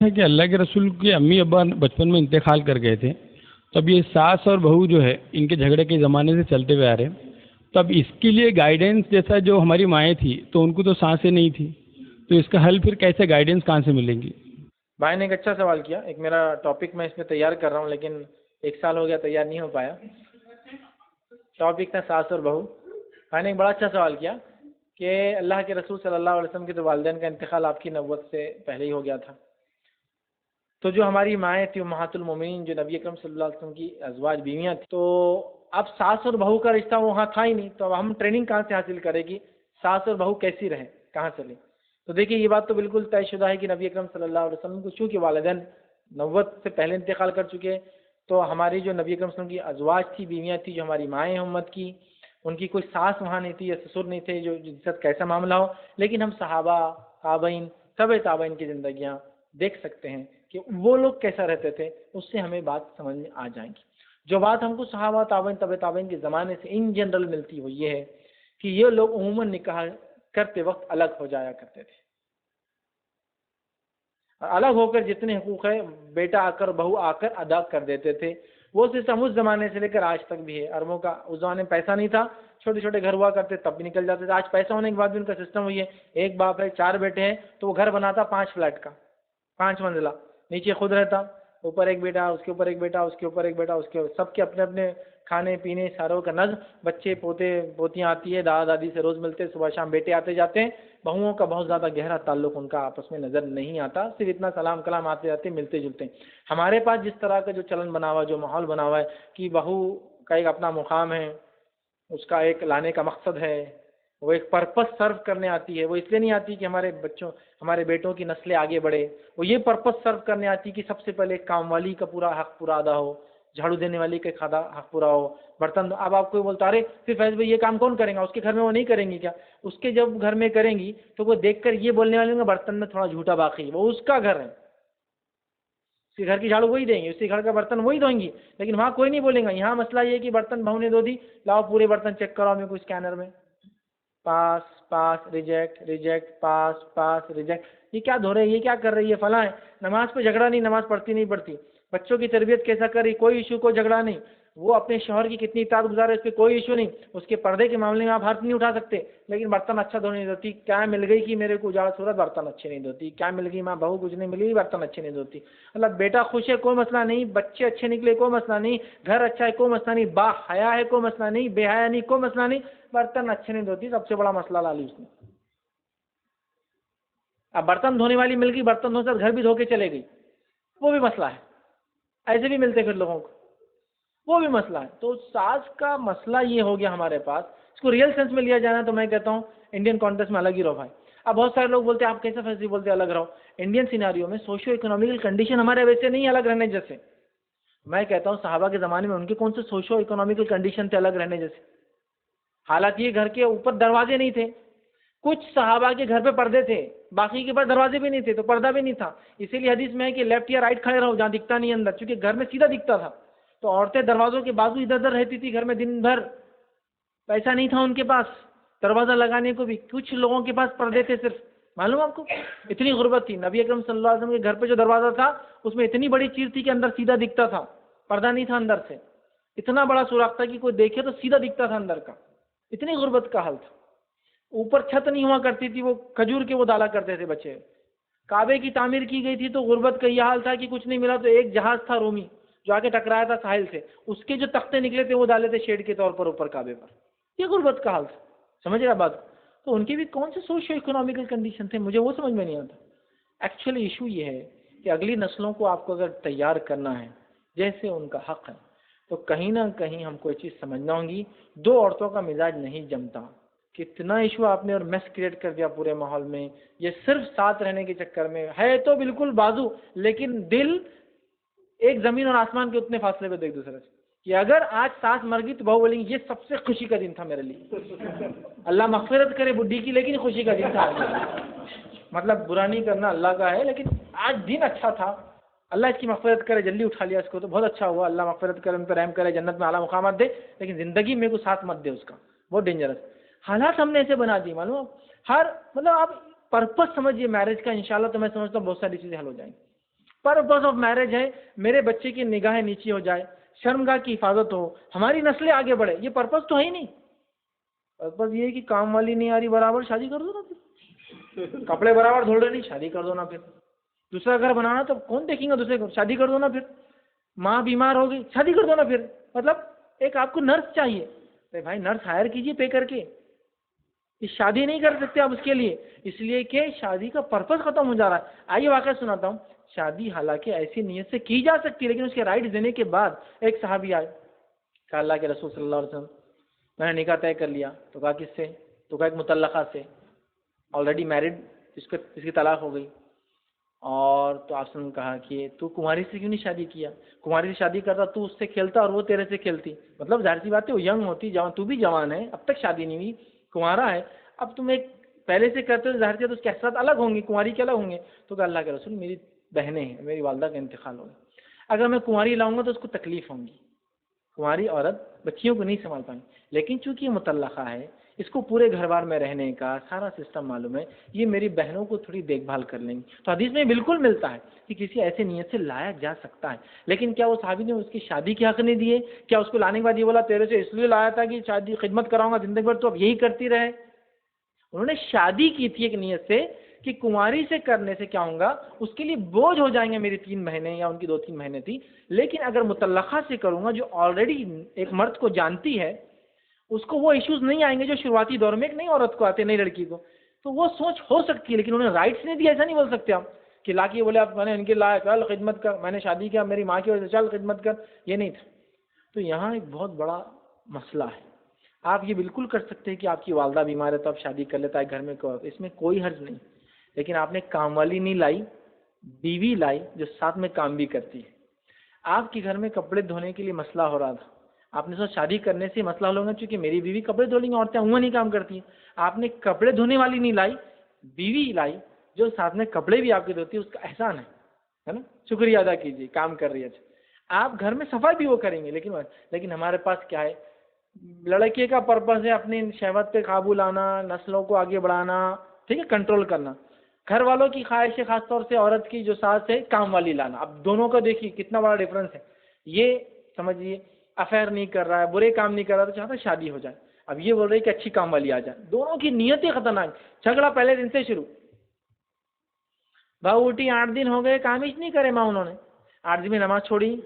ہے کہ اللہ کے رسول کے امی ابا بچپن میں انتقال کر گئے تھے، تب یہ ساس اور بہو جو ہے ان کے جھگڑے کے زمانے سے چلتے ہوئے آ رہے ہیں. تب اس کے لیے گائیڈنس جیسا جو ہماری مائیں تھی تو ان کو تو سانسیں نہیں تھی، تو اس کا حل پھر کیسے، گائیڈنس کہاں سے ملیں گی؟ بھائی نے ایک اچھا سوال کیا. ایک میرا ٹاپک میں اس میں تیار کر رہا ہوں، لیکن 1 سال ہو گیا تیار نہیں ہو پایا. ٹاپک تھا ساس اور بہو. بھائی نے ایک بڑا اچھا سوال کیا کہ اللہ کے رسول صلی اللہ علیہ وسلم کے تو والدین کا انتقال آپ کی نبوت سے پہلے ہی ہو گیا تھا. تو جو ہماری مائیں تھیں امہات المومنین، جو نبی اکرم صلی اللہ علیہ وسلم کی ازواج بیویاں تھیں، تو اب ساس اور بہو کا رشتہ وہاں تھا ہی نہیں، تو اب ہم ٹریننگ کہاں سے حاصل کرے گی؟ ساس اور بہو کیسی رہیں، کہاں سے لیں؟ تو دیکھیے یہ بات تو بالکل طے شدہ ہے کہ نبی اکرم صلی اللہ علیہ وسلم کو چونکہ والدین نبوت سے پہلے انتقال کر چکے، تو ہماری جو نبی اکرم صلی اللہ علیہ وسلم کی ازواج تھی، بیویاں تھیں، جو ہماری مائیں ہیں امت کی، ان کی کوئی ساس وہاں نہیں تھی یا سسر نہیں تھے جو جن کے ساتھ کیسا معاملہ ہو. لیکن ہم صحابہ، تابعین، تبع تابعین کی زندگیاں دیکھ سکتے ہیں کہ وہ لوگ کیسا رہتے تھے، اس سے ہمیں بات سمجھ میں آ جائیں گی. جو بات ہم کو صحابہ، تابعین، تبع تابعین کے زمانے سے ان جنرل ملتی وہ یہ ہے کہ یہ لوگ عموماً نکاح کرتے وقت الگ ہو جایا کرتے تھے. الگ ہو کر جتنے حقوق ہے بیٹا آ کر بہو آ کر ادا کر دیتے تھے. وہ سسٹم اس زمانے سے لے کر آج تک بھی ہے. عربوں کا اس زمانے میں پیسہ نہیں تھا، چھوٹے چھوٹے گھر ہوا کرتے تب بھی نکل جاتے تھے. آج پیسہ ہونے کے بعد بھی ان کا سسٹم وہی ہے. ایک باپ ہے، 4 بیٹے ہیں، تو وہ گھر بناتا 5 فلیٹ کا، 5 منزلہ، نیچے خود رہتا، اوپر ایک بیٹا، اس کے اوپر ایک بیٹا، اس کے اوپر ایک بیٹا، اس کے سب کے اپنے اپنے کھانے پینے ساروں کا نظم. بچے پوتے پوتیاں آتی ہے، دادا دادی سے روز ملتے، صبح شام بیٹے آتے جاتے ہیں. بہوؤں کا بہت زیادہ گہرا تعلق ان کا آپس میں نظر نہیں آتا، صرف اتنا سلام کلام آتے جاتے ملتے جلتے ہیں. ہمارے پاس جس طرح کا جو چلن بنا ہوا ہے، جو ماحول بنا ہوا ہے کہ بہو کا ایک اپنا مقام ہے، اس کا ایک لانے کا مقصد ہے، وہ ایک پرپس سرو کرنے آتی ہے. وہ اس لیے نہیں آتی کہ ہمارے بیٹوں کی نسلیں آگے بڑھے. وہ یہ پرپس سرو کرنے آتی کہ سب سے پہلے کام والی کا پورا حق پورا ادا ہو، جھاڑو دینے والی کا حق پورا ہو، برتن. اب آپ کو بولتا ارے پھر فیض بھائی یہ کام کون کریں گا؟ اس کے گھر میں وہ نہیں کریں گی کیا؟ اس کے جب گھر میں کریں گی تو وہ دیکھ کر یہ بولنے والے ہوں گے برتن میں تھوڑا جھوٹا باقی ہے، وہ اس کا گھر ہے، اس کے گھر کی جھاڑو وہی دیں گے، اس کے گھر کا برتن وہی دھوئیں گی. لیکن وہاں کوئی نہیں بولے گا. یہاں مسئلہ یہ ہے کہ برتن بہو نے دھو دی، لاؤ پورے برتن چیک کرو میرے کو اسکینر میں، پاس پاس ریجیکٹ ریجیکٹ پاس پاس ریجیکٹ. یہ کیا دھو رہے ہیں، یہ کیا کر رہی ہے فلاں ہے. نماز پہ جھگڑا نہیں، نماز پڑھتی نہیں پڑھتی. بچوں کی تربیت کیسا کر رہی، کوئی ایشو، کوئی جھگڑا نہیں. وہ اپنے شوہر کی کتنی اطاعت گزار ہے، اس پہ کوئی ایشو نہیں. اس کے پردے کے معاملے میں آپ ہاتھ نہیں اٹھا سکتے. لیکن برتن اچھا دھونے نہیں دھوتی. کیا مل گئی کہ میرے کو اجاڑ صورت برتن اچھے نہیں دھوتی. کیا مل گئی ماں بہو کچھ نہیں ملی، برتن اچھے نہیں دھوتی. مطلب بیٹا خوش ہے کوئی مسئلہ نہیں، بچے اچھے نکلے کوئی مسئلہ نہیں، گھر اچھا ہے کوئی مسئلہ نہیں، با حیا ہے کوئی مسئلہ نہیں، بے حیا نہیں کوئی مسئلہ نہیں، برتن اچھے نہیں دھوتی. سب سے بڑا مسئلہ لا لی اس نے. اب برتن دھونے والی مل گئی، برتن دھو کر گھر بھی دھو کے چلے گئی، وہ بھی مسئلہ ہے. ایسے بھی ملتے پھر لوگوں کو، وہ بھی مسئلہ ہے. تو ساس کا مسئلہ یہ ہو گیا ہمارے پاس. اس کو ریئل سینس میں لیا جانا تو میں کہتا ہوں انڈین کانٹیکسٹ میں الگ ہی رہو بھائی. اب بہت سارے لوگ بولتے ہیں آپ کیسے فیصلے بولتے الگ رہو. انڈین سیناریو میں سوشیو اکنامیکل کنڈیشن ہمارے ویسے نہیں الگ رہنے جیسے. میں کہتا ہوں صحابہ کے زمانے میں ان کے کون سے سوشیو اکنامیکل کنڈیشن تھے الگ رہنے جیسے. حالانکہ یہ گھر کے اوپر دروازے نہیں تھے. کچھ صحابہ کے گھر پہ پردے تھے، باقی کے پاس دروازے بھی نہیں تھے تو پردہ بھی نہیں تھا. اسی لیے حدیث میں ہے کہ لیفٹ یا رائٹ کھڑے رہو جہاں دکھتا نہیں اندر، چونکہ گھر میں سیدھا دکھتا تھا. تو عورتیں دروازوں کے بازو ادھر ادھر رہتی تھی گھر میں دن بھر. پیسہ نہیں تھا ان کے پاس دروازہ لگانے کو بھی. کچھ لوگوں کے پاس پردے تھے صرف. معلوم آپ کو اتنی غربت تھی. نبی اکرم صلی اللہ علیہ وسلم کے گھر پہ جو دروازہ تھا اس میں اتنی بڑی چیز تھی کہ اندر سیدھا دکھتا تھا، پردہ نہیں تھا اندر سے. اتنا بڑا سوراخ تھا کہ کوئی دیکھے تو سیدھا دکھتا تھا اندر کا. اتنی غربت کا حال تھا. اوپر چھت نہیں ہوا کرتی تھی، وہ کھجور کے وہ ڈالا کرتے تھے بچے. کعبے کی تعمیر کی گئی تھی تو غربت کا یہ حال تھا کہ کچھ نہیں ملا تو ایک جہاز تھا رومی جو آ کے ٹکرایا تھا ساحل سے، اس کے جو تختے نکلے تھے وہ ڈالے تھے شیڈ کے طور پر اوپر کعبے پر. یہ غربت کا حال تھا. سمجھ رہے بات؟ تو ان کے بھی کون سے سوشیو اکنامیکل کنڈیشن تھے مجھے وہ سمجھ میں نہیں آتا. ایکچولی ایشو یہ ہے کہ اگلی نسلوں کو آپ کو اگر تیار کرنا ہے جیسے ان کا حق ہے تو کہیں نہ کہیں ہم کو یہ چیز سمجھنا ہوگی. 2 عورتوں کا مزاج نہیں جمتا. کتنا ایشو آپ نے اور میس کریٹ کر دیا پورے ماحول میں. یہ صرف ساتھ رہنے کے چکر میں ہے تو بالکل بازو، لیکن دل ایک زمین اور آسمان کے اتنے فاصلے پہ ایک دوسرے سے کہ اگر آج ساس مر گئی تو بہو بولیں گی یہ سب سے خوشی کا دن تھا میرے لیے. اللہ مغفرت کرے بڈھی کی، لیکن خوشی کا دن تھا. مطلب برا نہیں کرنا اللہ کا ہے، لیکن آج دن اچھا تھا. اللہ اس کی مغفرت کرے، جلدی اٹھا لیا اس کو تو بہت اچھا ہوا. اللہ مغفرت کرے، ان پہ رحم کرے، جنت میں اعلیٰ مقامات دے، لیکن زندگی میں کو ساتھ مت دے اس کا. بہت ڈینجرس حالات ہم نے ایسے بنا دی. معلوم مطلب آپ پرپس سمجھیے میرج کا. انشاءاللہ تو میں سمجھتا ہوں بہت ساری چیزیں حل ہو جائیں گی. پرپز آف میرج ہے میرے بچے کی نگاہیں نیچی ہو جائے، شرمگاہ کی حفاظت ہو، ہماری نسلیں آگے بڑھے، یہ پرپز تو ہے ہی نہیں. پرپز یہ ہے کہ کام والی نہیں آ رہی برابر، شادی کر دو نا پھر. کپڑے برابر دھل رہے نہیں، شادی کر دو نا پھر. دوسرا گھر بنانا تو کون دیکھیں گا دوسرے کو، شادی کر دو نا پھر. ماں بیمار ہو گئی، شادی کر دو نا پھر. مطلب ایک آپ کو نرس چاہیے، بھائی نرس ہائر کیجیے پے کر کے. یہ شادی نہیں کر سکتے آپ اس کے لیے، اس لیے کہ شادی کا پرپز ختم ہو جا رہا ہے. آئیے واقعہ سناتا ہوں. شادی حالانکہ ایسی نیت سے کی جا سکتی ہے، لیکن اس کے رائٹس دینے کے بعد ایک صحابی آئے، کہا اللہ کے رسول صلی اللہ علیہ وسلم میں نے نکاح طے کر لیا. تو کہا کس سے؟ تو کہا ایک مطلقہ سے، آلریڈی میرڈ، اس کی طلاق ہو گئی. اور تو آپ نے کہا کہ تو کماری سے کیوں نہیں شادی کیا؟ کماری سے شادی کرتا تو اس سے کھیلتا اور وہ تیرے سے کھیلتی. مطلب ظاہر سی بات ہے وہ ینگ ہوتی، جوان، تو بھی جوان ہے، اب تک شادی نہیں ہوئی، کنوارا ہے، اب تم ایک پہلے سے کرتے ہو ظاہر سی بات اس کے اثرات الگ ہوں گے، کنواری کے الگ ہوں گے. تو کہ اللہ کے رسول میری بہنیں ہیں، میری والدہ کا انتقال ہو گیا، اگر میں کنواری لاؤں گا تو اس کو تکلیف ہوں گی، کنواری عورت بچیوں کو نہیں سنبھال پائیں. لیکن چونکہ یہ مطلقہ ہے، اس کو پورے گھر بار میں رہنے کا سارا سسٹم معلوم ہے، یہ میری بہنوں کو تھوڑی دیکھ بھال کر لیں گی. تو حدیث میں بالکل ملتا ہے کہ کسی ایسے نیت سے لایا جا سکتا ہے. لیکن کیا وہ صحابی نے اس کی شادی کے حق نہیں دیے؟ کیا اس کو لانے کے بعد یہ بولا تیرے سے اس لیے لایا تھا کہ شادی خدمت کراؤں گا زندگی بھر تو اب یہی کرتی رہے؟ انہوں نے شادی کی تھی ایک نیت سے کہ کنواری سے کرنے سے کیا ہوں گا، اس کے لیے بوجھ ہو جائیں گے میری 3 مہینے یا ان کی 2-3 مہینے تھی. لیکن اگر مطلقہ سے کروں گا جو آلریڈی ایک مرد کو جانتی ہے، اس کو وہ ایشوز نہیں آئیں گے جو شروعاتی دور میں ایک نئی عورت کو آتے، نئی لڑکی کو. تو وہ سوچ ہو سکتی ہے، لیکن انہوں نے رائٹس نہیں دیا. ایسا نہیں بول سکتے آپ کہ لا کے بولے آپ میں نے ان کے لایا چل خدمت کر، میں نے شادی کیا میری ماں کی وجہ سے چل خدمت کر، یہ نہیں تھا. تو یہاں ایک بہت بڑا مسئلہ ہے. آپ یہ بالکل کر سکتے ہیں کہ آپ کی والدہ بیمار ہے تو آپ شادی کر لیتا ہے گھر میں، اس میں کوئی حرج نہیں. لیکن آپ نے کام والی نہیں لائی، بیوی لائی جو ساتھ میں کام بھی کرتی ہے. آپ کے گھر میں کپڑے دھونے کے لیے مسئلہ ہو رہا تھا، آپ نے سوچا شادی کرنے سے مسئلہ ہو گا چونکہ میری بیوی کپڑے دھو لیں گی، عورتیں عموماً نہیں کام کرتی ہیں. آپ نے کپڑے دھونے والی نہیں لائی، بیوی لائی جو ساتھ میں کپڑے بھی آپ کے دھوتی ہے، اس کا احسان ہے نا، شکریہ ادا کیجیے، کام کر رہی ہے. آپ گھر میں صفائی بھی وہ کریں گے. لیکن ہمارے پاس کیا ہے، لڑکے کا پرپز ہے اپنی شہوت پہ قابو لانا، نسلوں کو آگے بڑھانا، ٹھیک ہے، کنٹرول کرنا. گھر والوں کی خواہش ہے خاص طور سے عورت کی جو ساس ہے کام والی لانا. اب دونوں کا دیکھیے کتنا بڑا ڈفرنس ہے. یہ سمجھیے افیئر نہیں کر رہا ہے، برے کام نہیں کر رہا، تو چاہتا ہے شادی ہو جائے. اب یہ بول رہے کہ اچھی کام والی آ جائے. دونوں کی نیتیں خطرناک. جھگڑا پہلے دن سے شروع. بہو اٹھی 8 دن ہو گئے، کام ہی نہیں کرے ماں، انہوں نے 8 دن میں نماز چھوڑی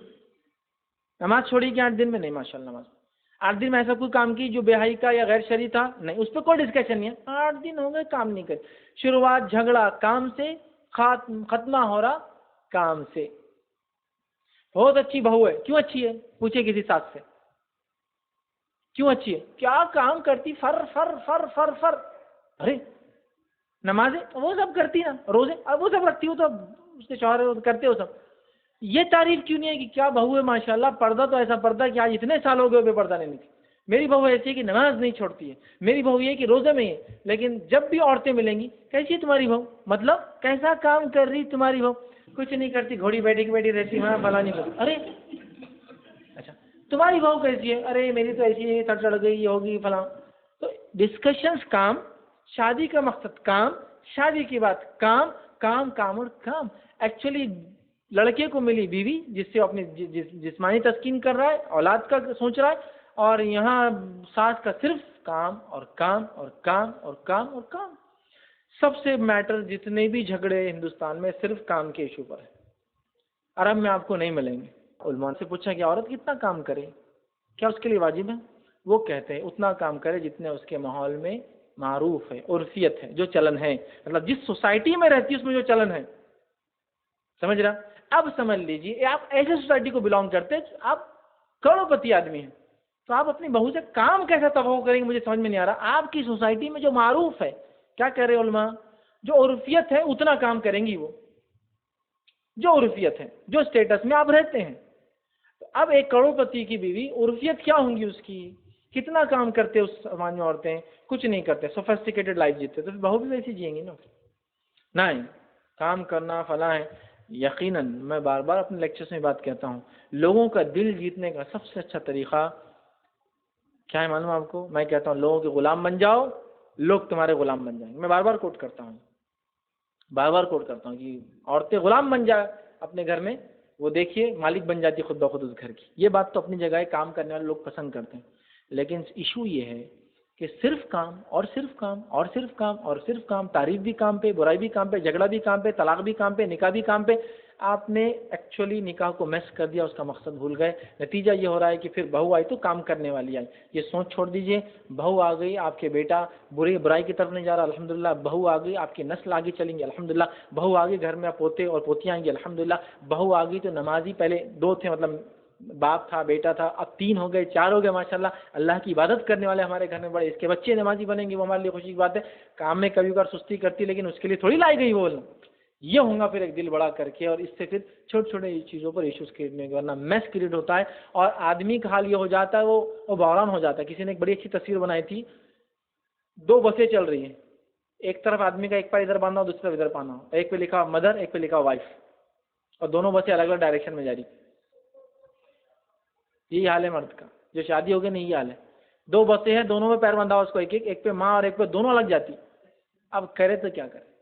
کہ 8 دن میں نہیں، ماشاء اللہ نماز 8 دن میں ایسا کوئی کام کی جو بے حیائی کا یا غیر شرعی تھا نہیں، اس پہ کوئی ڈسکشن نہیں ہے. 8 دن ہو گئے کام نہیں کرے. شروعات جھگڑا کام سے، ختمہ ہو رہا کام سے. بہت اچھی بہو ہے، کیوں اچھی ہے؟ پوچھے کسی ساتھ سے کیوں اچھی ہے؟ کیا کام کرتی، فر فر فر فر فر. ارے نمازیں وہ سب کرتی نا، روزے وہ سب رکھتی ہو، تو اس کے شوہر کرتے ہو سب. یہ تعریف کیوں نہیں ہے کہ کیا بہو ہے ماشاءاللہ، پردہ تو ایسا پردہ کہ آج اتنے سال ہو گئے بے پردہ نہیں تھی. میری بہو ایسی ہے کہ نماز نہیں چھوڑتی ہے، میری بہو یہ کہ روزے میں ہے. لیکن جب بھی عورتیں ملیں گی کیسی ہے تمہاری بہو، مطلب کیسا کام کر رہی تمہاری بہو؟ کچھ نہیں کرتی، گھوڑی بیٹھی رہتی، ہاں فلاں نہیں کرتی. ارے اچھا تمہاری بہو کیسی ہے؟ ارے میری تو ایسی ہے، سر چڑھ گئی، یہ ہوگی فلاں. تو ڈسکشنز کام، شادی کا مقصد کام، شادی کی بات کام کام کام اور کام. ایکچولی لڑکے کو ملی بیوی جس سے اپنی جسمانی تسکین کر رہا ہے، اولاد کا سوچ رہا ہے، اور یہاں ساس کا صرف کام اور کام اور کام اور کام اور کام. سب سے میٹر جتنے بھی جھگڑے ہندوستان میں صرف کام کے ایشو پر ہے. عرب میں آپ کو نہیں ملیں گے. علماء سے پوچھا کہ عورت کتنا کام کرے، کیا اس کے لیے واجب ہے؟ وہ کہتے ہیں اتنا کام کرے جتنے اس کے ماحول میں معروف ہے، عرفیت ہے، جو چلن ہے، مطلب جس سوسائٹی میں رہتی ہے اس میں جو چلن ہے. سمجھ رہا؟ اب سمجھ لیجیے آپ ایسے سوسائٹی کو بلانگ کرتے ہیں، آپ کروڑ پتی آدمی ہیں، تو آپ اپنی بہو سے کام کیسا توقع کریں گے؟ مجھے سمجھ میں نہیں آ رہا. آپ کی سوسائٹی میں جو معروف ہے، کیا کہہ رہے علماء، جو عرفیت ہے اتنا کام کریں گی وہ، جو عرفیت ہے، جو اسٹیٹس میں آپ رہتے ہیں. تو اب ایک کروڑ پتی کی بیوی، عرفیت کیا ہوں گی اس کی؟ کتنا کام کرتے اس سماج میں عورتیں؟ کچھ نہیں کرتے، سوفسٹیکیٹڈ لائف جیتے. تو بہو بھی ویسی جئیں گی نا. نہیں کام کرنا فلاں ہے. یقیناً میں بار بار اپنے لیکچرز میں بات کہتا ہوں، لوگوں کا دل جیتنے کا سب سے اچھا طریقہ کیا ہے معلوم آپ کو؟ میں کہتا ہوں لوگوں کے غلام بن جاؤ، لوگ تمہارے غلام بن جائیں گے. میں بار بار کوٹ کرتا ہوں کہ عورتیں غلام بن جائے اپنے گھر میں وہ دیکھیے مالک بن جاتی ہے خود بخود اس گھر کی. یہ بات تو اپنی جگہ ہے, کام کرنے والے لوگ پسند کرتے ہیں, لیکن ایشو یہ ہے کہ صرف کام اور صرف کام اور صرف کام اور صرف کام, تعریف بھی کام پہ, برائی بھی کام پہ, جھگڑا بھی کام پہ, طلاق بھی کام پہ, نکاح بھی کام پہ. آپ نے ایکچولی نکاح کو میس کر دیا, اس کا مقصد بھول گئے. نتیجہ یہ ہو رہا ہے کہ پھر بہو آئی تو کام کرنے والی آئی. یہ سوچ چھوڑ دیجئے. بہو آ گئی, آپ کے بیٹا برائی کی طرف نہیں جا رہا, الحمدللہ. بہو آ گئی, آپ کی نسل آگے چلیں گی, الحمدللہ. بہو آ گئی, گھر میں پوتے اور پوتیاں آئیں گی, الحمدللہ. بہو آ گئی تو نمازی, پہلے 2 تھے, مطلب باپ تھا, بیٹا تھا, اب 3 ہو گئے, 4 ہو گئے, ماشاءاللہ. اللہ کی عبادت کرنے والے ہمارے گھر میں بڑے, اس کے بچے نمازی بنیں گے, وہ ہمارے لیے خوشی کی بات ہے. کام میں کبھی کبھار سستی کرتی, لیکن اس کے لیے تھوڑی لائی گئی وہ. یہ ہوں گا پھر ایک دل بڑا کر کے, اور اس سے پھر چھوٹے چھوٹے چیزوں پر ایشوز کریٹ ورنہ میس کریٹ ہوتا ہے. اور آدمی کا حال یہ ہو جاتا ہے, وہ بحران ہو جاتا ہے. کسی نے ایک بڑی اچھی تصویر بنائی تھی, 2 بسیں چل رہی ہیں, ایک طرف آدمی کا ایک پیر ادھر باندھا ہو, دوسری طرف ادھر باندھا ہو, ایک پہ لکھا مدر, ایک پہ لکھا وائف, اور دونوں بسیں الگ الگ ڈائریکشن میں جا رہی. یہی حال ہے مرد کا, جو شادی ہو گئی نہیں, یہ حال ہے. 2 بسیں ہیں, دونوں میں پیر باندھا ہو اس کو, ایک پہ ماں اور ایک پہ, دونوں الگ جاتی. اب کرے تو کیا کرے؟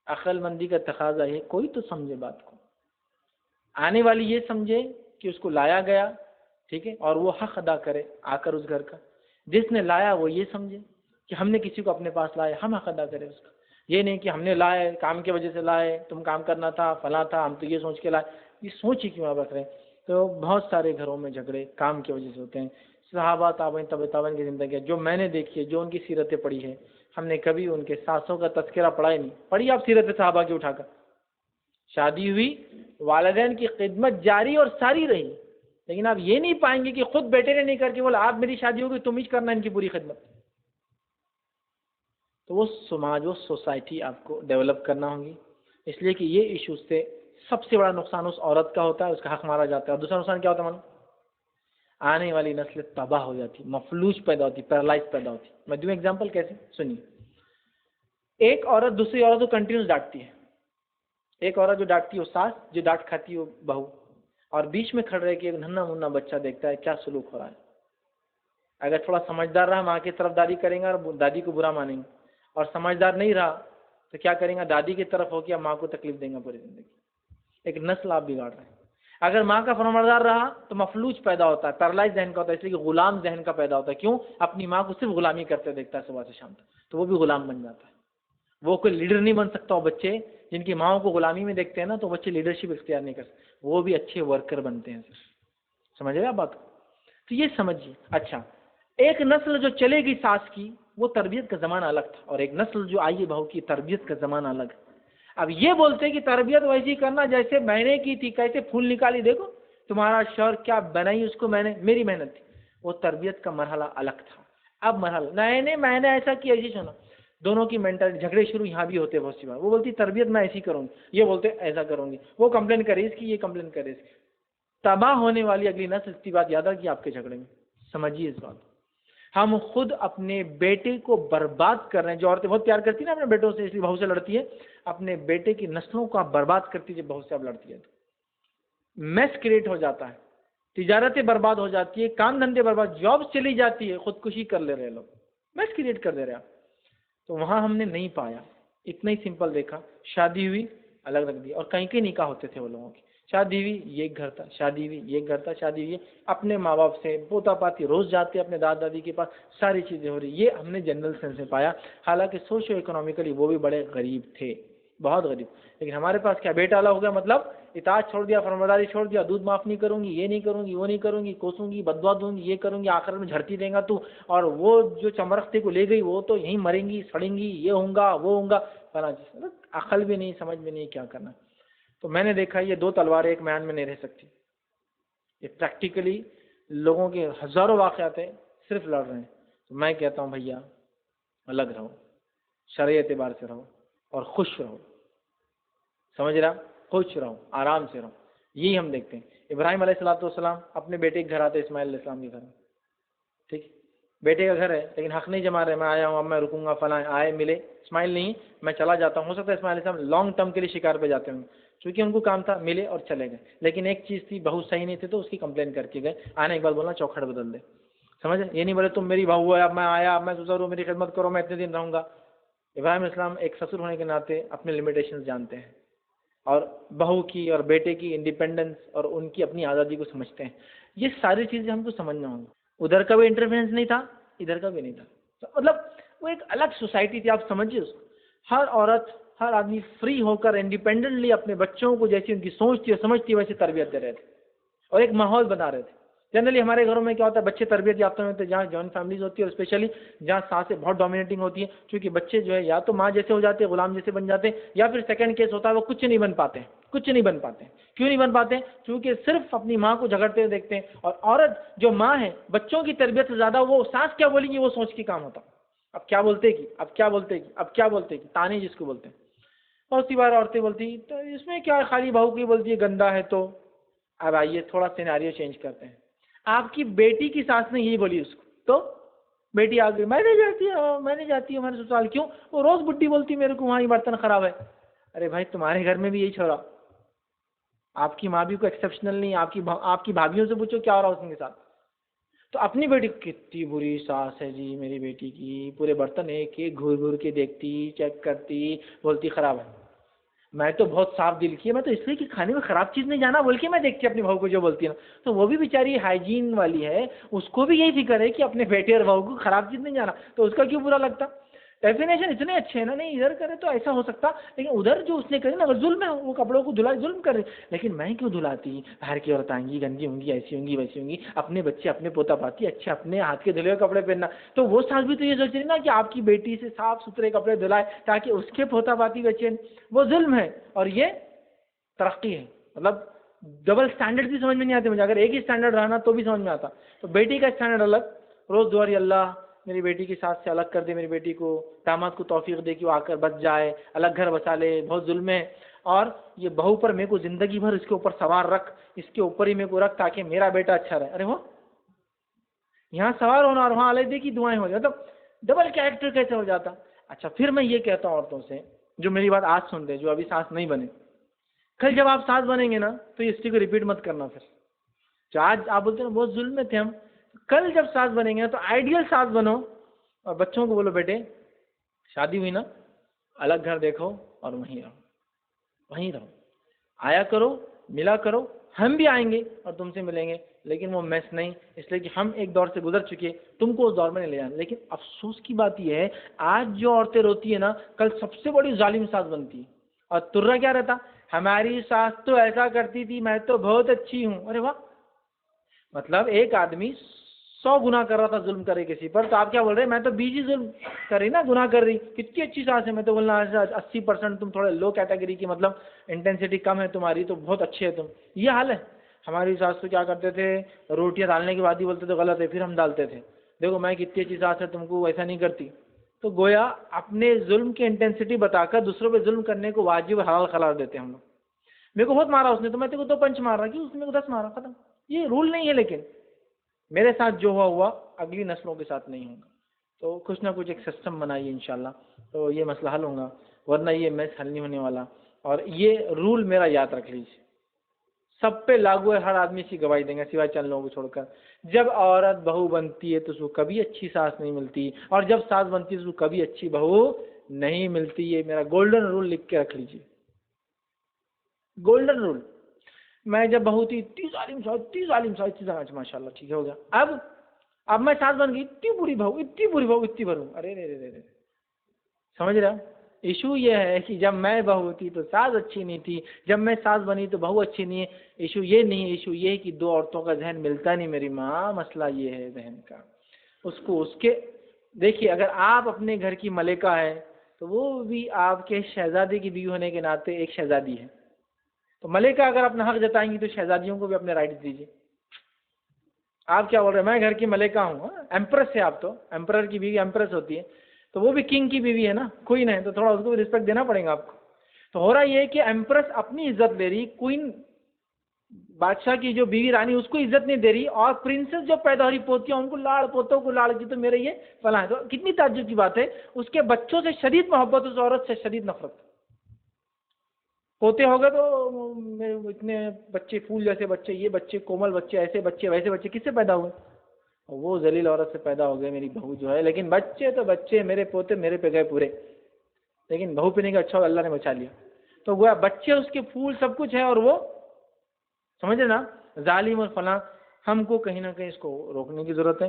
عقل مندی کا تقاضا ہے, کوئی تو سمجھے بات کو. آنے والی یہ سمجھے کہ اس کو لایا گیا, ٹھیک ہے, اور وہ حق ادا کرے آ کر اس گھر کا. جس نے لایا وہ یہ سمجھے کہ ہم نے کسی کو اپنے پاس لایا, ہم حق ادا کرے اس کا. یہ نہیں کہ ہم نے لائے, کام کی وجہ سے لائے, تم کام کرنا تھا, فلاں تھا, ہم تو یہ سوچ کے لائے. یہ سوچ ہی کیوں آپ رکھ رہے ہیں؟ تو بہت سارے گھروں میں جھگڑے کام کی وجہ سے ہوتے ہیں. صحابہ تابعین تبع تابعین کی زندگی جو میں نے دیکھی ہے, جو ان کی سیرتیں پڑھی ہے, ہم نے کبھی ان کے ساسوں کا تذکرہ پڑھا ہی نہیں. پڑھی آپ سیرت صحابہ کی اٹھا کر, شادی ہوئی, والدین کی خدمت جاری اور ساری رہی, لیکن آپ یہ نہیں پائیں گے کہ خود بیٹے نے نہیں کر کے بولا آپ میری شادی ہوگی تم ہی کرنا ان کی پوری خدمت. تو وہ سماج, وہ سوسائٹی آپ کو ڈیولپ کرنا ہوگی. اس لیے کہ یہ ایشوز سے سب سے بڑا نقصان اس عورت کا ہوتا ہے, اس کا حق مارا جاتا ہے. اور دوسرا نقصان کیا ہوتا ہے معلوم؟ آنے والی نسل تباہ ہو جاتی, مفلوج پیدا ہوتی, پیرالائز پیدا ہوتی. میں دوں ایگزامپل کیسے, سنیے. ایک عورت دوسری عورت کو کنٹینیوس ڈانٹتی ہے. ایک عورت جو ڈانٹتی ہے وہ ساس, جو ڈانٹ کھاتی ہے وہ بہو, اور بیچ میں کھڑ رہے کہ ایک ننھا منا بچہ دیکھتا ہے کیا سلوک ہو رہا ہے. اگر تھوڑا سمجھدار رہا ماں کی طرف دادی کریں گا اور دادی کو برا مانیں گے, اور سمجھدار نہیں رہا تو کیا کریں گا, دادی کی طرف ہو کے ماں کو تکلیف دیں گا پوری زندگی. ایک نسل آپ بگاڑ رہے ہیں. اگر ماں کا فرمانبردار رہا تو مفلوج پیدا ہوتا ہے, پیرالائز ذہن کا ہوتا ہے, اس لیے کہ غلام ذہن کا پیدا ہوتا ہے. کیوں؟ اپنی ماں کو صرف غلامی کرتے دیکھتا ہے صبح سے شام تک, تو وہ بھی غلام بن جاتا ہے. وہ کوئی لیڈر نہیں بن سکتا. وہ بچے جن کی ماؤں کو غلامی میں دیکھتے ہیں نا, تو بچے لیڈرشپ اختیار نہیں کر سکتے, وہ بھی اچھے ورکر بنتے ہیں. سمجھ رہے آپ بات کو؟ تو یہ سمجھیے. اچھا, ایک نسل جو چلے گی ساس کی, وہ تربیت کا زمانہ الگ تھا, اور ایک نسل جو آئی ہے بہو کی, تربیت کا زمانہ الگ. اب یہ بولتے کہ تربیت ویسی کرنا جیسے میں نے کی تھی, کیسے پھول نکالی, دیکھو تمہارا شوہر کیا بنائی اس کو, میں نے, میری محنت تھی. وہ تربیت کا مرحلہ الگ تھا. اب مرحلہ نہیں, میں نے ایسا کیا, ایسی سنا. دونوں کی مینٹل جھگڑے شروع یہاں بھی ہوتے بہت سی بار. وہ بولتی تربیت میں ایسی کروں گی, یہ بولتے ایسا کروں گی, وہ کمپلین کرے اس کی, یہ کمپلین کرے اس کی. تباہ ہونے والی اگلی نسل. اس کی بات یاد رکھیے آپ کے جھگڑے میں, سمجھیے اس بات. ہم خود اپنے بیٹے کو برباد کر رہے ہیں. جو عورتیں بہت پیار کرتی ہیں نا اپنے بیٹوں سے, اس لیے بہو سے لڑتی ہے, اپنے بیٹے کی نسلوں کو آپ برباد کرتی ہے. جب بہو سے آپ لڑتی ہے تو میس کریٹ ہو جاتا ہے, تجارتیں برباد ہو جاتی ہے, کام دھندے برباد, جابس چلی جاتی ہے, خودکشی کر لے رہے لوگ, میس کریٹ کر دے رہے آپ. تو وہاں ہم نے نہیں پایا. اتنا ہی سمپل دیکھا, شادی ہوئی الگ رکھ دیا. اور کہیں کہیں نکاح ہوتے تھے وہ لوگوں کی, شادی ہوئی یہ ایک گھر تھا, شادی ہوئی یہ ایک گھر تھا, شادی ہوئی اپنے ماں باپ سے پوتا پاتی روز جاتے اپنے دادا دادی کے پاس, ساری چیزیں ہو رہی. یہ ہم نے جنرل سینس میں پایا. حالانکہ سوشو اکنامیکلی وہ بھی بڑے غریب تھے, بہت غریب. لیکن ہمارے پاس کیا, بیٹا والا ہو گیا, مطلب اطاعت چھوڑ دیا, فرمانبرداری چھوڑ دیا, دودھ معاف نہیں کروں گی, یہ نہیں کروں گی, وہ نہیں کروں گی, کوسوں گی, بددعا دوں گی, یہ کروں گی, آخر میں جھڑتی دیں گا تو, اور وہ جو چمرختے کو لے گئی وہ تو یہیں مریں گی, سڑیں گی, یہ ہوں گا, وہ ہوں گا, فلاں چیز. عقل بھی نہیں, سمجھ بھی نہیں کیا کرنا. تو میں نے دیکھا یہ 2 تلواریں ایک میان میں نہیں رہ سکتی. یہ پریکٹیکلی لوگوں کے ہزاروں واقعات ہیں, صرف لڑ رہے ہیں. تو میں کہتا ہوں بھیا الگ رہو, شرعی اعتبار سے رہو, اور خوش رہو. سمجھ رہا, خوش رہو, آرام سے رہو. یہی ہم دیکھتے ہیں. ابراہیم علیہ السلام اپنے بیٹے کے گھر آتے, اسماعیل علیہ السلام کے گھر میں, ٹھیک, بیٹے کا گھر ہے لیکن حق نہیں جما رہے, میں آیا ہوں اب میں رکوں گا, فلاں آئے ملے, اسماعیل نہیں, میں چلا جاتا ہوں. ہو سکتا ہے اسماعیل علیہ السلام لانگ ٹرم کے لیے شکار پہ جاتے ہوں, چونکہ ان کو کام تھا, ملے اور چلے گئے. لیکن ایک چیز تھی, بہو صحیح نہیں تھی تو اس کی کمپلین کر کے گئے. آنے ایک بار بولنا چوکھٹ بدل دے, سمجھ, یہ نہیں بولے تم میری بہو ہے, اب میں آیا, اب میں سسر ہوں, میری خدمت کرو, میں اتنے دن رہوں گا. ابراہیم علیہ السلام ایک سسر ہونے کے ناطے اپنے لمیٹیشنز جانتے ہیں. اور بہو کی اور بیٹے کی انڈیپینڈنس اور ان کی اپنی آزادی کو سمجھتے ہیں. یہ ساری چیزیں ہم کو سمجھنا ہوں گی. ادھر کا بھی انٹرفیرنس نہیں تھا, ادھر کا بھی نہیں تھا. مطلب وہ ایک الگ سوسائٹی تھی, آپ سمجھیے اس کو. ہر عورت, ہر آدمی فری ہو کر انڈیپینڈنٹلی اپنے بچوں کو جیسی ان کی سوچ تھی اور سمجھ تھی ویسے تربیت دے رہے تھے اور ایک ماحول بنا رہے تھے. جنرلی ہمارے گھروں میں کیا ہوتا ہے, بچے تربیت یافتہ میں ہوتے ہیں جہاں جوائنٹ فیملیز ہوتی ہے اور اسپیشلی جہاں سانسیں بہت ڈومینیٹنگ ہوتی ہیں, کیونکہ بچے جو ہے یا تو ماں جیسے ہو جاتے ہیں, غلام جیسے بن جاتے ہیں, یا پھر سیکنڈ کیس ہوتا ہے وہ کچھ نہیں بن پاتے ہیں, کچھ نہیں بن پاتے ہیں. کیوں نہیں بن پاتے؟ کیونکہ صرف اپنی ماں کو جھگڑتے ہوئے دیکھتے ہیں. اور عورت جو ماں ہے بچوں کی تربیت سے زیادہ وہ سانس کیا بولیں گی وہ سوچ کے کام ہوتا. اب کیا بولتے گی, اب کیا بولتے گی, اب کیا بولتے گی, تانے جس کو بولتے ہیں. بہت سی بار عورتیں بولتی تو اس میں کیا خالی بہو کی بولتی ہے گندا ہے. تو اب آئیے تھوڑا سیناریو چینج کرتے ہیں. آپ کی بیٹی کی ساس نے یہی بولی اس کو, تو بیٹی آ گئی, میں نہیں جاتی ہوں ہمارے سسرال. کیوں؟ وہ روز بڈی بولتی میرے کو وہاں ہی برتن خراب ہے. ارے بھائی تمہارے گھر میں بھی یہی چھوڑا, آپ کی ماں بھی کوئی ایکسیپشنل نہیں. آپ کی بھابھیوں سے پوچھو کیا ہو رہا ہے اس کے ساتھ. تو اپنی بیٹی کتنی بری ساس ہے جی میری بیٹی کی, پورے برتن ایک ایک گھور گھور کے دیکھتی, چیک کرتی, بولتی خراب ہے. میں تو بہت صاف دل کی ہے, میں تو اس لیے کہ کھانے میں خراب چیز نہیں جانا بول کے میں دیکھتی اپنی بہو کو جو بولتی ہے نا. تو وہ بھی بیچاری ہائیجین والی ہے, اس کو بھی یہی فکر ہے کہ اپنے بیٹے اور بہو کو خراب چیز نہیں جانا, تو اس کا کیوں برا لگتا. ڈیفینیشن اتنے اچھے ہیں نا, نہیں ادھر کرے تو ایسا ہو سکتا, لیکن ادھر جو اس نے کرے نا وہ ظلم ہے, وہ کپڑوں کو دھلا ظلم کر رہے. لیکن میں کیوں دھلاتی, باہر کی عورت آئیں گی گندی ہوں گی, ایسی ہوں گی ویسی ہوں گی, اپنے بچے اپنے پوتا پاتی اچھے اپنے ہاتھ کے دھلے ہوئے کپڑے پہننا. تو وہ ساس بھی تو یہ سوچ رہی نا کہ آپ کی بیٹی سے صاف ستھرے کپڑے دھلائے تاکہ اس کے پوتا پاتی بچے. وہ ظلم ہے اور یہ ترقی ہے. مطلب ڈبل اسٹینڈرڈ بھی سمجھ میں نہیں آتے مجھے. اگر ایک ہی اسٹینڈرڈ رہنا تو بھی سمجھ میں آتا. تو بیٹی کا اسٹینڈرڈ الگ, روز دعا اللہ میری بیٹی کی ساتھ سے الگ کر دے, میری بیٹی کو داماد کو توفیق دے کہ وہ آ کر بچ جائے, الگ گھر بسا لے, بہت ظلم ہے. اور یہ بہو پر میرے کو زندگی بھر اس کے اوپر سوار رکھ, اس کے اوپر ہی میرے کو رکھ تاکہ میرا بیٹا اچھا رہے. ارے وہ یہاں سوار ہونا اور وہاں علیحدگی کی دعائیں ہو جاتا, ڈبل کیریکٹر کیسے ہو جاتا. اچھا پھر میں یہ کہتا ہوں عورتوں سے جو میری بات آج سن رہے, جو ابھی سانس نہیں بنے, کل جب آپ سانس بنیں گے نا تو یہ ہسٹری کو ریپیٹ مت کرنا. پھر جو آج آپ بولتے ہیں نا بہت ظلم میں تھے ہم, کل جب سانس بنیں گے نا تو آئیڈیل سانس بنو اور بچوں کو بولو بیٹے شادی ہوئی نا الگ گھر دیکھو اور وہیں رہو, وہیں رہو, آیا کرو, ملا کرو, ہم بھی آئیں گے اور تم سے ملیں گے, لیکن وہ میس نہیں, اس لیے کہ ہم ایک دور سے گزر چکے, تم کو اس دور میں نہیں لے جانا. لیکن افسوس کی بات یہ ہے آج جو عورتیں روتی ہیں نا کل سب سے بڑی ظالم ساس بنتی ہے. اور ترا کیا رہتا, ہماری ساس تو ایسا کرتی تھی, میں تو بہت اچھی ہوں. ارے واہ, مطلب ایک آدمی 100 گناہ کر رہا تھا ظلم کرے کسی پر, تو آپ کیا بول رہے ہیں میں تو 20 ہی ظلم کر رہی نا, گناہ کر رہی, کتنی اچھی سانس ہے. میں تو بولنا 80% تم تھوڑے لو کیٹیگری کی, مطلب انٹینسٹی کم ہے تمہاری, تو بہت اچھے ہے تم. یہ حال ہے. ہماری ساس تو کیا کرتے تھے, روٹیاں ڈالنے کے بعد ہی بولتے تھے غلط ہے, پھر ہم ڈالتے تھے, دیکھو میں کتنی اچھی ساس ہے, تم کو ویسا نہیں کرتی. تو گویا اپنے ظلم کی انٹینسٹی بتا کر دوسروں پہ ظلم کرنے کو واجب حلال قرار دیتے ہیں ہم لوگ. میرے کو بہت مارا اس نے, تو میں تیرے کو 2 پنچ مار رہا, کہ اس نے 10 مارا, ختم. یہ رول نہیں ہے, لیکن میرے ساتھ جو ہوا اگلی نسلوں کے ساتھ نہیں ہوگا. تو کچھ نہ کچھ ایک سسٹم بنائیے انشاءاللہ, تو یہ مسئلہ حل ہوگا, ورنہ یہ میس حل نہیں ہونے والا. اور یہ رول میرا یاد رکھ لیجیے, سب پہ لاگو ہے, ہر آدمی اسی گواہی دیں گے سوائے چند لوگوں کو چھوڑ کر. جب عورت بہو بنتی ہے تو اس کو کبھی اچھی ساس نہیں ملتی, اور جب ساس بنتی ہے تو اس کو کبھی اچھی بہو نہیں ملتی. یہ میرا گولڈن رول لکھ کے رکھ لیجیے, گولڈن رول. میں جب بہو تھی اتنی ظالم ماشاء اللہ ٹھیک ہو گیا. اب میں ساس بن گئی, اتنی بری بہو, اتنی بری بہو, اتنی بری. ارے رے سمجھ رہا. ایشو یہ ہے کہ جب میں بہو تھی تو ساس اچھی نہیں تھی, جب میں ساس بنی تو بہو اچھی نہیں ہے. ایشو یہ نہیں, ایشو یہ ہے کہ 2 عورتوں کا ذہن ملتا نہیں میری ماں. مسئلہ یہ ہے ذہن کا. اس کے دیکھیے, اگر آپ اپنے گھر کی ملکہ ہے تو وہ بھی آپ کے شہزادے کی بیوی ہونے کے ناطے ایک شہزادی ہے. تو ملکہ اگر اپنا حق جتائیں گی تو شہزادیوں کو بھی اپنے رائٹس دیجیے. آپ کیا بول رہے ہیں, میں گھر کی ملکہ ہوں, ایمپریس ہے آپ, تو ایمپرر کی بیوی ایمپریس ہوتی ہے, تو وہ بھی کنگ کی بیوی ہے نا, کوئین ہے, تو تھوڑا اس کو بھی رسپیکٹ دینا پڑے گا آپ کو. تو ہو رہا یہ ہے کہ ایمپریس اپنی عزت لے رہی, کوئین بادشاہ کی جو بیوی رانی اس کو عزت نہیں دے رہی, اور پرنسس جو پیدا ہو رہی پوتیاں ان کو لاڑ, پوتوں کو لاڑ کی, تو میرے یہ فلاں ہے. تو کتنی تعجب کی بات ہے, اس کے بچوں سے شدید محبت, اس عورت سے شدید نفرت. پوتے ہو گئے تو اتنے بچے پھول جیسے بچے, یہ بچے کومل بچے, ایسے بچے ویسے بچے, کس سے پیدا ہوئے؟ وہ ذلیل عورت سے پیدا ہو گئے میری بہو جو ہے. لیکن بچے تو بچے, میرے پوتے میرے پہ گئے پورے, لیکن بہو پہ نہیں گئے. اچھا اللہ نے بچا لیا. تو گویا بچے اس کے پھول سب کچھ ہے اور وہ سمجھ رہے نا ظالم اور فلاں. ہم کو کہیں نہ کہیں اس کو روکنے کی ضرورت ہے.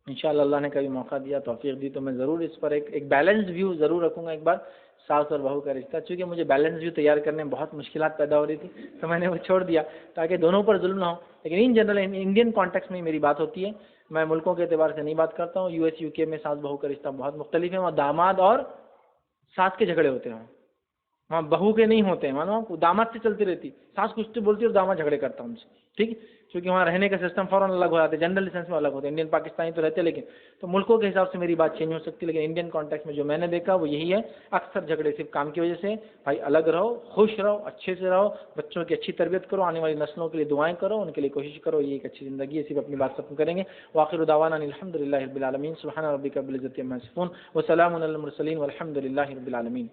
انشاءاللہ اللہ نے کبھی موقع دیا توفیق دی تو میں ضرور اس پر ایک بیلنس ویو ضرور رکھوں گا ایک بار ساس اور بہو کا رشتہ. چونکہ مجھے بیلنس ویو تیار کرنے میں بہت مشکلات پیدا ہو رہی تھی تو میں نے وہ چھوڑ دیا تاکہ دونوں پر ظلم نہ ہو. لیکن ان جنرل انڈین کانٹیکس میں میری بات ہوتی ہے. میں ملکوں کے اعتبار سے نہیں بات کرتا ہوں. US UK میں ساس بہو کا رشتہ بہت مختلف ہے. وہاں داماد اور ساس کے جھگڑے ہوتے ہیں, وہاں بہو کے نہیں ہوتے ہیں. مانو داماد سے چلتی رہتی, ساس کچھ تو بولتی ہے اور داماد جھگڑے کرتا ہوں ان سے. ٹھیک ہے, کیونکہ وہاں رہنے کا سسٹم فوراً الگ ہو جاتا ہے, جنرل سینس میں الگ ہوتے ہیں. انڈین پاکستانی تو رہتے لیکن تو ملکوں کے حساب سے میری بات چینج ہو سکتی ہے. لیکن انڈین کانٹیکس میں جو میں نے دیکھا وہ یہی ہے, اکثر جھگڑے صرف کام کی وجہ سے. بھائی الگ رہو, خوش رہو, اچھے سے رہو, بچوں کی اچھی تربیت کرو, آنے والی نسلوں کے لیے دعائیں کرو, ان کے لیے کوشش کرو, یہ ایک اچھی زندگی ہے. صرف اپنی بات ختم کریں گے. وآخر دعوانا الحمدللہ رب العالمین. سبحان ربک رب العزۃ عما یصفون وسلام علی المرسلین والحمد للہ رب العالمین.